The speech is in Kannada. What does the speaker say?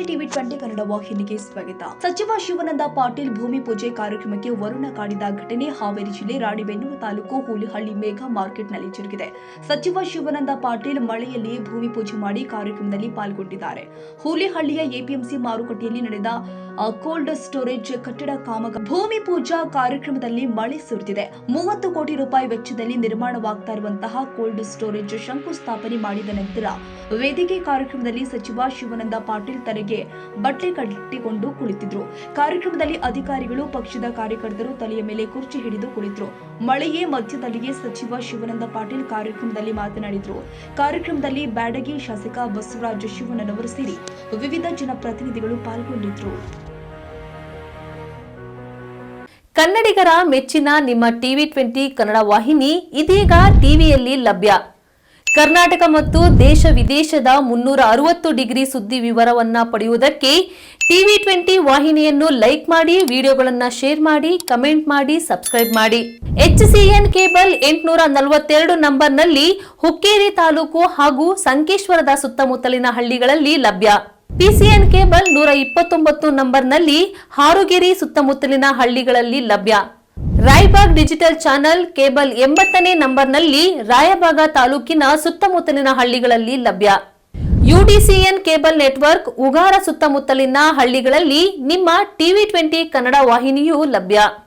ಟಿವಿ 20 ಕನ್ನಡ ವಾಹಿನಿಗೆ ಸ್ವಾಗತ. ಸಚಿವ ಶಿವಾನಂದ ಪಾಟೀಲ್ ಭೂಮಿ ಪೂಜೆ ಕಾರ್ಯಕ್ರಮಕ್ಕೆ ವರುಣ ಕಾಡಿದ ಘಟನೆ ಹಾವೇರಿ ಜಿಲ್ಲೆ ರಾಣಿಬೆನ್ನೂರು ತಾಲೂಕು ಹೂಲಿಹಳ್ಳಿ ಮೇಘಾ ಮಾರ್ಕೆಟ್ನಲ್ಲಿ ಜರುಗಿದೆ. ಸಚಿವ ಶಿವಾನಂದ ಪಾಟೀಲ್ ಮಳೆಯಲ್ಲಿ ಭೂಮಿ ಪೂಜೆ ಮಾಡಿ ಕಾರ್ಯಕ್ರಮದಲ್ಲಿ ಪಾಲ್ಗೊಂಡಿದ್ದಾರೆ. ಹೂಲಿಹಳ್ಳಿಯ ಎಪಿಎಂಸಿ ಮಾರುಕಟ್ಟೆಯಲ್ಲಿ ನಡೆದ ಕೋಲ್ಡ್ ಸ್ಟೋರೇಜ್ ಕಟ್ಟಡ ಕಾಮಗಾರಿ ಭೂಮಿ ಪೂಜಾ ಕಾರ್ಯಕ್ರಮದಲ್ಲಿ ಮಳೆ ಸುರಿದಿದೆ. 30 ಕೋಟಿ ರೂಪಾಯಿ ವೆಚ್ಚದಲ್ಲಿ ನಿರ್ಮಾಣವಾಗ್ತಾ ಇರುವಂತಹ ಕೋಲ್ಡ್ ಸ್ಟೋರೇಜ್ ಶಂಕುಸ್ಥಾಪನೆ ಮಾಡಿದ ನಂತರ ವೇದಿಕೆ ಕಾರ್ಯಕ್ರಮದಲ್ಲಿ ಸಚಿವ ಶಿವಾನಂದ ಪಾಟೀಲ್ ತಲೆಗೆ ಬಟ್ಟೆ ಕಟ್ಟಿಕೊಂಡು ಕುಳಿತಿದ್ರು. ಕಾರ್ಯಕ್ರಮದಲ್ಲಿ ಅಧಿಕಾರಿಗಳು, ಪಕ್ಷದ ಕಾರ್ಯಕರ್ತರು ತಲೆಯ ಮೇಲೆ ಕುರ್ಚಿ ಹಿಡಿದು ಕುಳಿತರು. ಮಳೆಯೇ ಮಧ್ಯದಲ್ಲಿಯೇ ಸಚಿವ ಶಿವಾನಂದ ಪಾಟೀಲ್ ಕಾರ್ಯಕ್ರಮದಲ್ಲಿ ಮಾತನಾಡಿದ್ರು. ಕಾರ್ಯಕ್ರಮದಲ್ಲಿ ಬ್ಯಾಡಗಿ ಶಾಸಕ ಬಸವರಾಜ ಶಿವಣ್ಣನವರು ಸೇರಿ ವಿವಿಧ ಜನಪ್ರತಿನಿಧಿಗಳು ಪಾಲ್ಗೊಂಡಿದ್ರು. ಕನ್ನಡಿಗರ ಮೆಚ್ಚಿನ ನಿಮ್ಮ ಟಿವಿ 20 ಕನ್ನಡ ವಾಹಿನಿ ಇದೀಗ ಟಿವಿಯಲ್ಲಿ ಲಭ್ಯ. ಕರ್ನಾಟಕ ಮತ್ತು ದೇಶ ವಿದೇಶದ 360 ಡಿಗ್ರಿ ಸುದ್ದಿ ವಿವರವನ್ನ ಪಡೆಯುವುದಕ್ಕೆ ಟಿವಿ 20 ವಾಹಿನಿಯನ್ನು ಲೈಕ್ ಮಾಡಿ, ವಿಡಿಯೋಗಳನ್ನು ಶೇರ್ ಮಾಡಿ, ಕಮೆಂಟ್ ಮಾಡಿ, ಸಬ್ಸ್ಕ್ರೈಬ್ ಮಾಡಿ. HCN ಕೇಬಲ್ 842 ನಂಬರ್ನಲ್ಲಿ ಹುಕ್ಕೇರಿ ತಾಲೂಕು ಹಾಗೂ ಸಂಕೇಶ್ವರದ ಸುತ್ತಮುತ್ತಲಿನ ಹಳ್ಳಿಗಳಲ್ಲಿ ಲಭ್ಯ. PCN ಕೇಬಲ್ 129 ನಂಬರ್ನಲ್ಲಿ ಹಾರುಗೆರೆ ಸುತ್ತಮುತ್ತಲಿನ ಹಳ್ಳಿಗಳಲ್ಲಿ ಲಭ್ಯ. ರಾಯಬಾಗ್ ಡಿಜಿಟಲ್ ಚಾನೆಲ್ ಕೇಬಲ್ 80ನೇ ನಂಬರ್ನಲ್ಲಿ ರಾಯಬಾಗ ತಾಲೂಕಿನ ಸುತ್ತಮುತ್ತಲಿನ ಹಳ್ಳಿಗಳಲ್ಲಿ ಲಭ್ಯ. UDCN ಕೇಬಲ್ ನೆಟ್ವರ್ಕ್ ಉಗಾರ ಸುತ್ತಮುತ್ತಲಿನ ಹಳ್ಳಿಗಳಲ್ಲಿ ನಿಮ್ಮ ಟಿವಿ 20 ಕನ್ನಡ ವಾಹಿನಿಯೂ ಲಭ್ಯ.